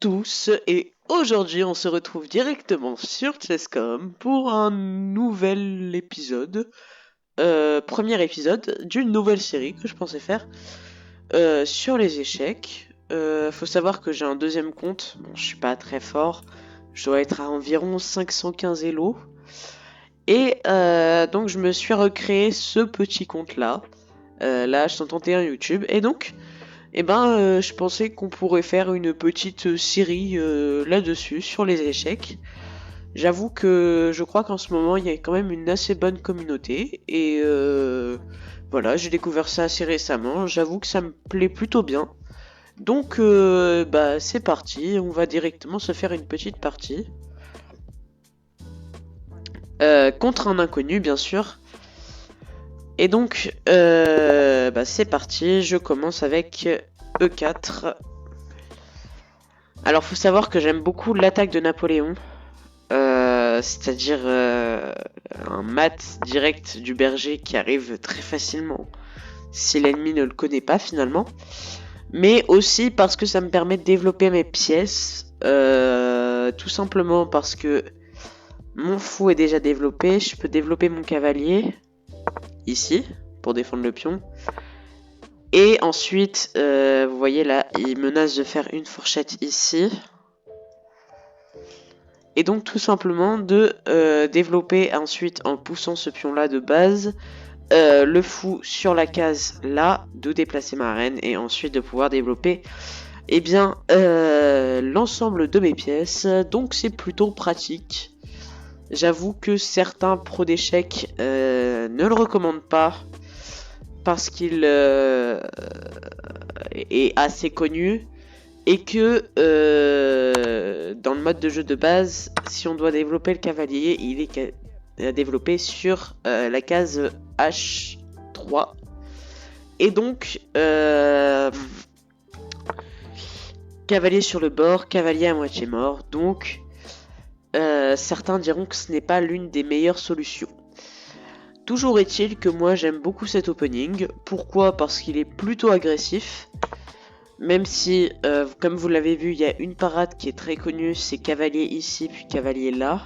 tous et aujourd'hui on se retrouve directement sur Chesscom pour un nouvel épisode, premier épisode d'une nouvelle série que je pensais faire sur les échecs. Faut savoir que j'ai un deuxième compte, bon je suis pas très fort, je dois être à environ 515 Elo et donc je me suis recréé ce petit compte là, l'âge 131 YouTube et donc je pensais qu'on pourrait faire une petite série là-dessus, sur les échecs. J'avoue que je crois qu'en ce moment, il y a quand même une assez bonne communauté. Et voilà, j'ai découvert ça assez récemment. J'avoue que ça me plaît plutôt bien. Donc, c'est parti. On va directement se faire une petite partie. Contre un inconnu, bien sûr. Et donc, c'est parti. Je commence avec E4. Alors, faut savoir que j'aime beaucoup l'attaque de Napoléon, c'est-à-dire un mat direct du berger qui arrive très facilement si l'ennemi ne le connaît pas finalement, mais aussi parce que ça me permet de développer mes pièces, tout simplement parce que mon fou est déjà développé, je peux développer mon cavalier ici pour défendre le pion. Et ensuite, vous voyez là, il menace de faire une fourchette ici. Et donc tout simplement de développer ensuite en poussant ce pion là de base, le fou sur la case là, de déplacer ma reine et ensuite de pouvoir développer l'ensemble de mes pièces. Donc c'est plutôt pratique. J'avoue que certains pros d'échecs ne le recommandent pas parce qu'il est assez connu. Et que dans le mode de jeu de base, si on doit développer le cavalier, il est développé sur la case H3. Et donc, cavalier sur le bord, cavalier à moitié mort. Donc, certains diront que ce n'est pas l'une des meilleures solutions. Toujours est-il que moi j'aime beaucoup cet opening. Pourquoi ? Parce qu'il est plutôt agressif. Même si, comme vous l'avez vu, il y a une parade qui est très connue, c'est cavalier ici, puis cavalier là,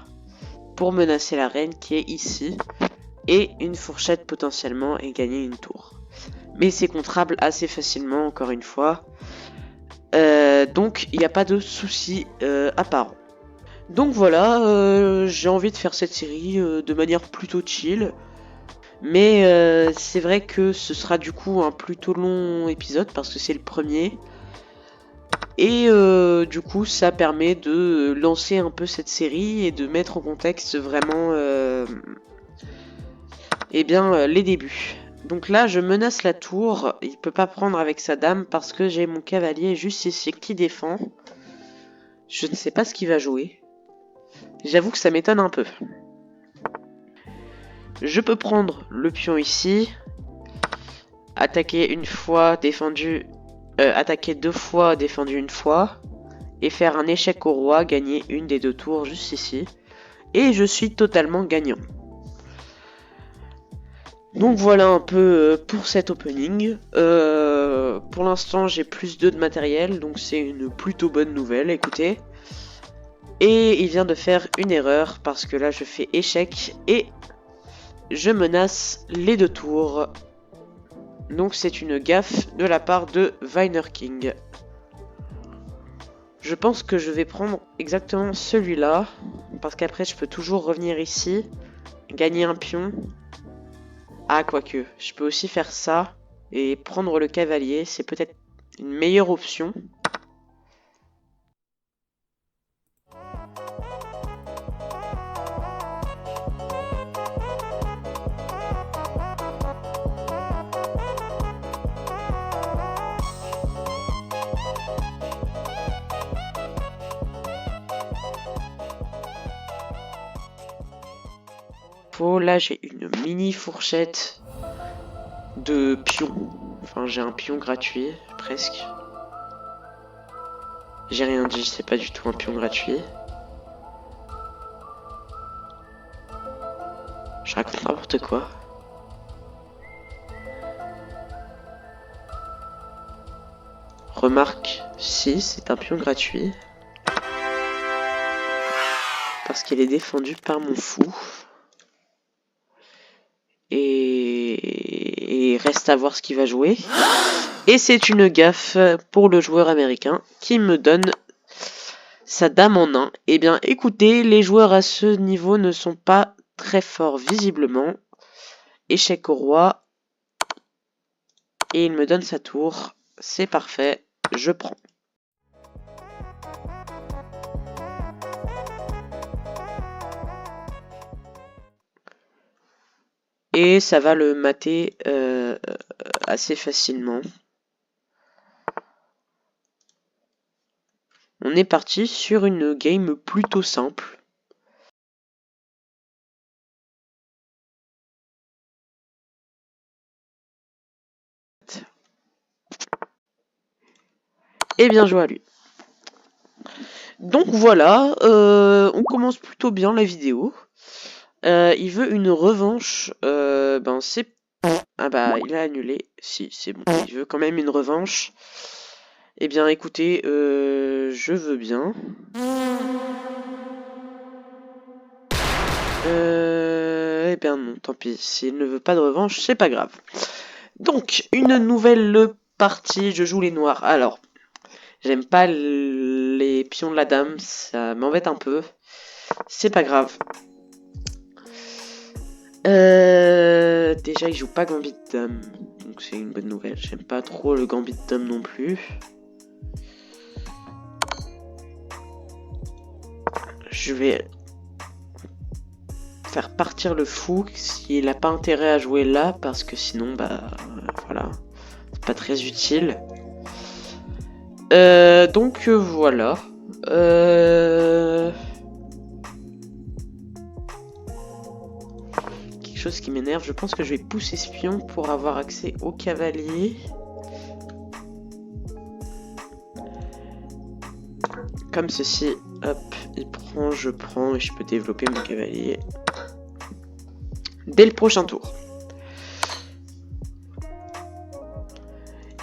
pour menacer la reine qui est ici, et une fourchette potentiellement et gagner une tour. Mais c'est contrable assez facilement, encore une fois, donc il n'y a pas de souci apparent. Donc voilà, j'ai envie de faire cette série de manière plutôt chill, mais c'est vrai que ce sera du coup un plutôt long épisode, parce que c'est le premier. Et du coup ça permet de lancer un peu cette série et de mettre en contexte vraiment les débuts. Donc là je menace la tour, il peut pas prendre avec sa dame parce que j'ai mon cavalier juste ici qui défend. Je ne sais pas ce qu'il va jouer. J'avoue que ça m'étonne un peu. Je peux prendre le pion ici, attaquer une fois, défendu, attaquer deux fois, défendu une fois, et faire un échec au roi, gagner une des deux tours juste ici. Et je suis totalement gagnant. Donc voilà un peu pour cet opening. Pour l'instant j'ai plus 2 de matériel, donc c'est une plutôt bonne nouvelle, écoutez. Et il vient de faire une erreur, parce que là je fais échec et je menace les 2 tours. Donc c'est une gaffe de la part de Viner King. Je pense que je vais prendre exactement celui-là, parce qu'après je peux toujours revenir ici, gagner un pion. Ah, quoique, je peux aussi faire ça et prendre le cavalier, c'est peut-être une meilleure option. Là j'ai une mini fourchette de pions. Enfin j'ai un pion gratuit, presque. J'ai rien dit, c'est pas du tout un pion gratuit. Je raconte n'importe quoi. Remarque, si c'est un pion gratuit. parce qu'elle est défendue par mon fou. Et reste à voir ce qu'il va jouer. Et c'est une gaffe pour le joueur américain qui me donne sa dame en 1. Eh bien, écoutez, les joueurs à ce niveau ne sont pas très forts visiblement. Échec au roi. Et il me donne sa tour. C'est parfait, je prends. Et ça va le mater assez facilement. On est parti sur une game plutôt simple. Et bien joué à lui. Donc voilà, on commence plutôt bien la vidéo. Il veut une revanche. Ben c'est... Ah bah il a annulé. Si, c'est bon. Il veut quand même une revanche. Eh bien écoutez, je veux bien. Eh bien non, tant pis. S'il ne veut pas de revanche, c'est pas grave. Donc, une nouvelle partie. Je joue les noirs. Alors, j'aime pas les pions de la dame. Ça m'embête un peu. C'est pas grave. Déjà, il joue pas Gambit de dame. Donc c'est une bonne nouvelle. J'aime pas trop le Gambit de dame non plus. Je vais faire partir le fou s'il a pas intérêt à jouer là, parce que sinon, bah voilà, c'est pas très utile. Donc voilà. Quelque chose qui m'énerve, je pense que je vais pousser ce pion pour avoir accès au cavalier. Comme ceci, hop, il prend, je prends et je peux développer mon cavalier dès le prochain tour.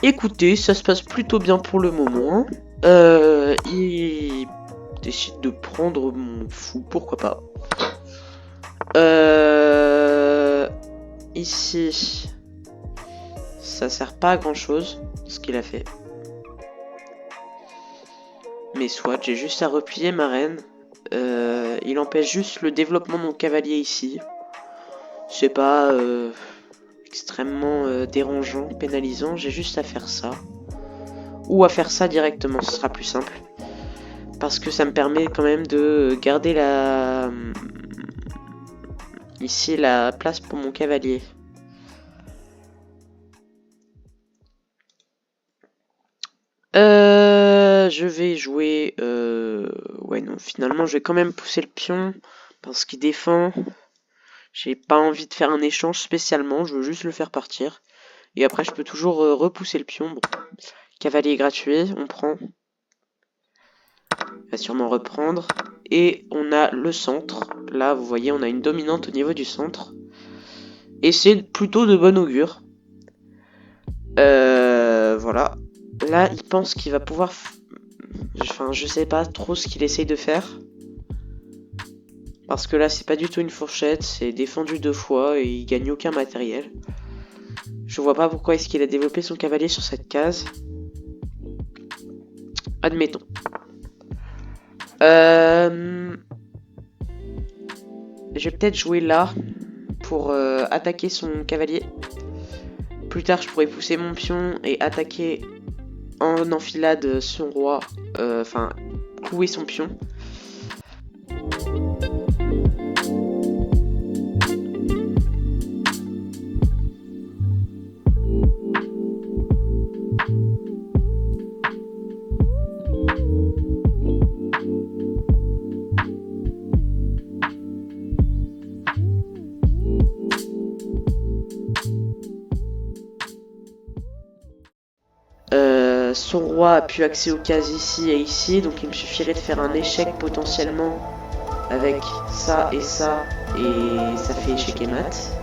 Écoutez, ça se passe plutôt bien pour le moment. Il décide de prendre mon fou, pourquoi pas. Ici, ça sert pas à grand chose ce qu'il a fait. Mais soit, j'ai juste à replier ma reine. Il empêche juste le développement de mon cavalier ici. C'est pas extrêmement dérangeant, pénalisant. J'ai juste à faire ça. Ou à faire ça directement, ce sera plus simple. Parce que ça me permet quand même de garder ici la place pour mon cavalier. Je vais jouer... Ouais non, finalement je vais quand même pousser le pion. Parce qu'il défend. J'ai pas envie de faire un échange spécialement, je veux juste le faire partir. Et après je peux toujours repousser le pion. Bon. Cavalier gratuit, on prend. Il va sûrement reprendre. Et on a le centre. Là, vous voyez, on a une dominante au niveau du centre. Et c'est plutôt de bon augure. Voilà. Là, il pense qu'il va pouvoir... Enfin, je sais pas trop ce qu'il essaye de faire. Parce que là, c'est pas du tout une fourchette. C'est défendu 2 fois et il gagne aucun matériel. Je vois pas pourquoi est-ce qu'il a développé son cavalier sur cette case. Admettons. Je vais peut-être jouer là pour attaquer son cavalier. Plus tard, je pourrais pousser mon pion et attaquer en enfilade son roi. Enfin, clouer son pion. Son roi a pu accéder aux cases ici et ici, donc il me suffirait de faire un échec potentiellement avec ça, et ça fait échec et mat.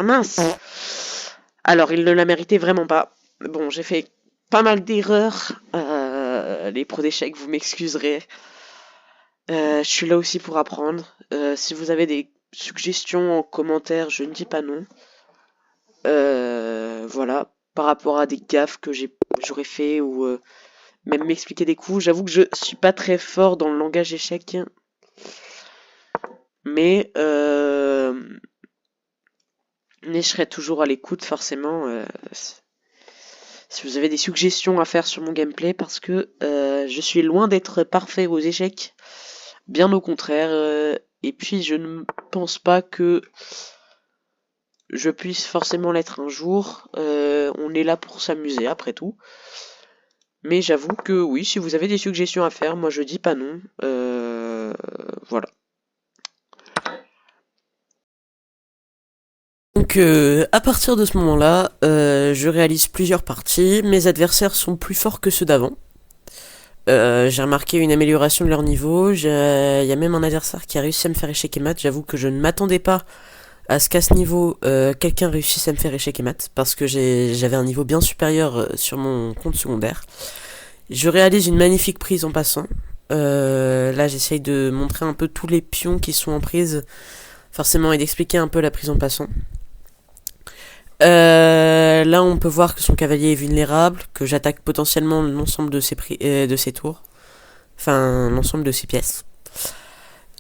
mince. Alors, il ne l'a mérité vraiment pas. Bon, j'ai fait pas mal d'erreurs. Les pros d'échecs, vous m'excuserez. Je suis là aussi pour apprendre. Si vous avez des suggestions en commentaire, je ne dis pas non. Voilà, par rapport à des gaffes que j'aurais fait ou même m'expliquer des coups. J'avoue que je suis pas très fort dans le langage échec, mais je serai toujours à l'écoute forcément si vous avez des suggestions à faire sur mon gameplay, parce que je suis loin d'être parfait aux échecs, bien au contraire, et puis je ne pense pas que je puisse forcément l'être un jour. On est là pour s'amuser après tout. Mais j'avoue que oui, si vous avez des suggestions à faire, moi je dis pas non. Voilà. Donc à partir de ce moment-là, je réalise plusieurs parties. Mes adversaires sont plus forts que ceux d'avant. J'ai remarqué une amélioration de leur niveau. Il y a même un adversaire qui a réussi à me faire échec et mat. J'avoue que je ne m'attendais pas à ce qu'à ce niveau, quelqu'un réussisse à me faire échec et mat, parce que j'avais un niveau bien supérieur sur mon compte secondaire. Je réalise une magnifique prise en passant. Là, j'essaye de montrer un peu tous les pions qui sont en prise, forcément, et d'expliquer un peu la prise en passant. Là, on peut voir que son cavalier est vulnérable, que j'attaque potentiellement l'ensemble de ses tours. Enfin, l'ensemble de ses pièces.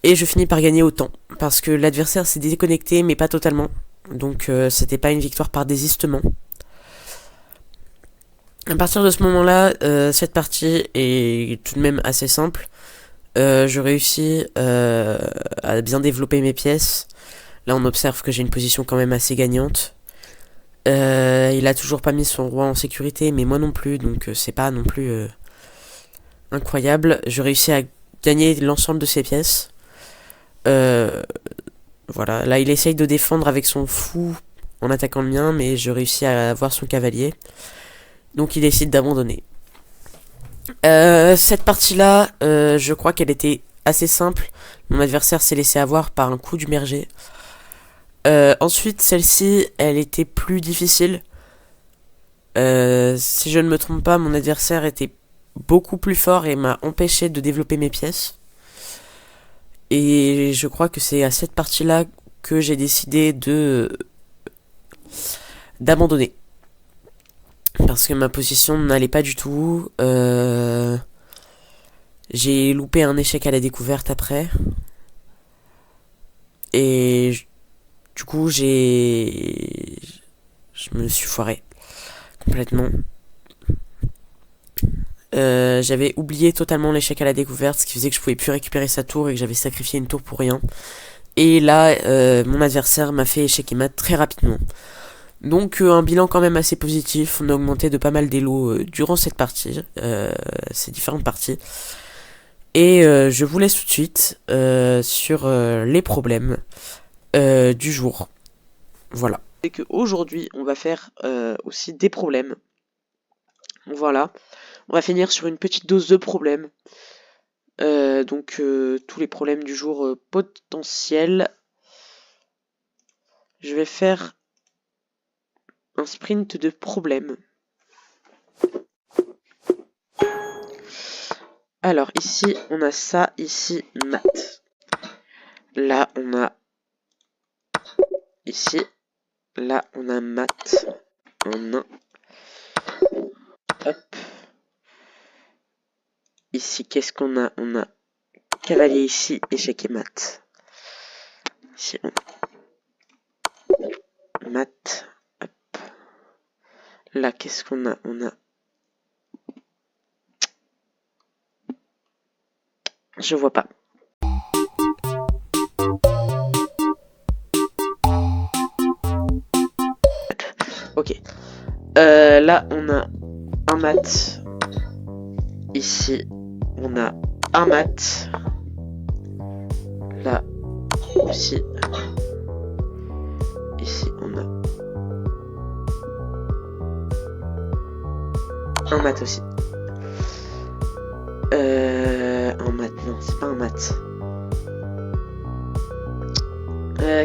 Et je finis par gagner autant, parce que l'adversaire s'est déconnecté, mais pas totalement. Donc, c'était pas une victoire par désistement. À partir de ce moment-là, cette partie est tout de même assez simple. Je réussis à bien développer mes pièces. Là, on observe que j'ai une position quand même assez gagnante. Il a toujours pas mis son roi en sécurité, mais moi non plus, donc c'est pas non plus incroyable. Je réussis à gagner l'ensemble de ses pièces. Voilà, là il essaye de défendre avec son fou en attaquant le mien, mais je réussis à avoir son cavalier. Donc il décide d'abandonner. Cette partie-là, je crois qu'elle était assez simple. Mon adversaire s'est laissé avoir par un coup du berger. Ensuite, celle-ci, elle était plus difficile. Si je ne me trompe pas, mon adversaire était beaucoup plus fort et m'a empêché de développer mes pièces. Et je crois que c'est à cette partie-là que j'ai décidé d'abandonner. Parce que ma position n'allait pas du tout. J'ai loupé un échec à la découverte après. Et du coup, je me suis foiré complètement. J'avais oublié totalement l'échec à la découverte, ce qui faisait que je pouvais plus récupérer sa tour et que j'avais sacrifié une tour pour rien. Et là, mon adversaire m'a fait échec et mat très rapidement. Donc un bilan quand même assez positif. On a augmenté de pas mal d'élos durant cette partie, ces différentes parties. Et je vous laisse tout de suite sur les problèmes du jour. Voilà. C'est qu'aujourd'hui, on va faire aussi des problèmes. Voilà. On va finir sur une petite dose de problèmes. Donc tous les problèmes du jour potentiels. Je vais faire un sprint de problèmes. Alors ici on a ça, ici mat. Là on a ici, là on a mat en 1. Hop. Ici qu'est-ce qu'on a? On a cavalier ici, échec et mat. Ici on a mat. Hop. Là qu'est-ce qu'on a? On a je vois pas. Ok. Là, on a un mat. Ici, on a un mat. Là aussi. Ici, on a un mat aussi. Un mat, non, c'est pas un mat.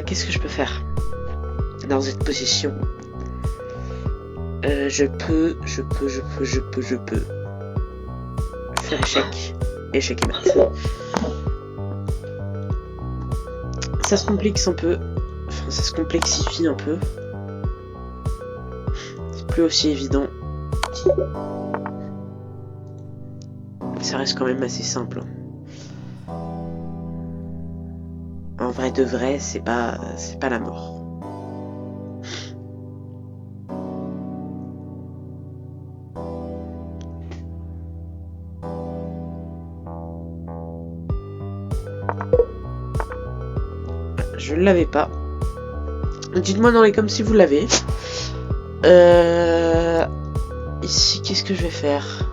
Qu'est-ce que je peux faire? dans cette position. Je peux faire échec. Échec et mat. Ça se complique un peu. Enfin, ça se complexifie un peu. C'est plus aussi évident. Ça reste quand même assez simple. En vrai de vrai, c'est pas la mort. Je ne l'avais pas. Dites-moi dans les comme si vous l'avez. Ici, qu'est-ce que je vais faire?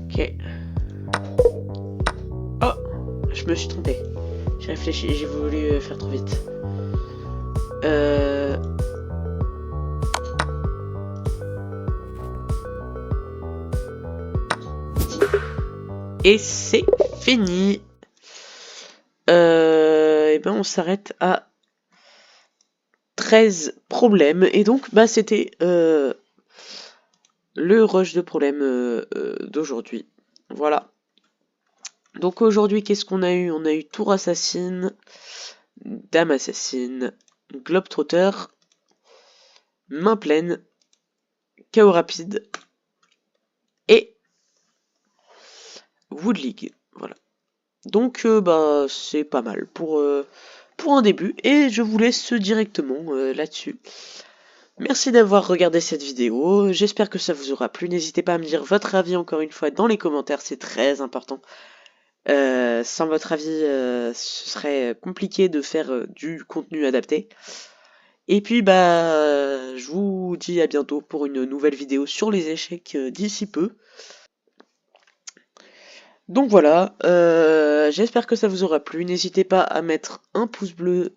Ok. Oh, je me suis trompé. J'ai réfléchi, j'ai voulu faire trop vite. Et c'est fini. Et ben on s'arrête à 13 problèmes. Et donc bah c'était le rush de problèmes d'aujourd'hui. Voilà. Donc aujourd'hui qu'est-ce qu'on a eu? On a eu tour assassine, dame assassine, globetrotter, main pleine, chaos rapide et Wood League. Voilà. Donc bah c'est pas mal pour un début et je vous laisse directement là-dessus. Merci d'avoir regardé cette vidéo, j'espère que ça vous aura plu, n'hésitez pas à me dire votre avis encore une fois dans les commentaires, c'est très important. Sans votre avis, ce serait compliqué de faire du contenu adapté. Et puis bah je vous dis à bientôt pour une nouvelle vidéo sur les échecs d'ici peu. Donc voilà, j'espère que ça vous aura plu, n'hésitez pas à mettre un pouce bleu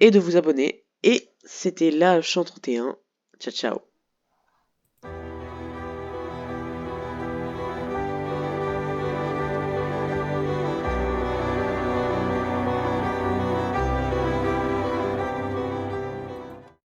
et de vous abonner. Et c'était la Chant 31. Ciao ciao.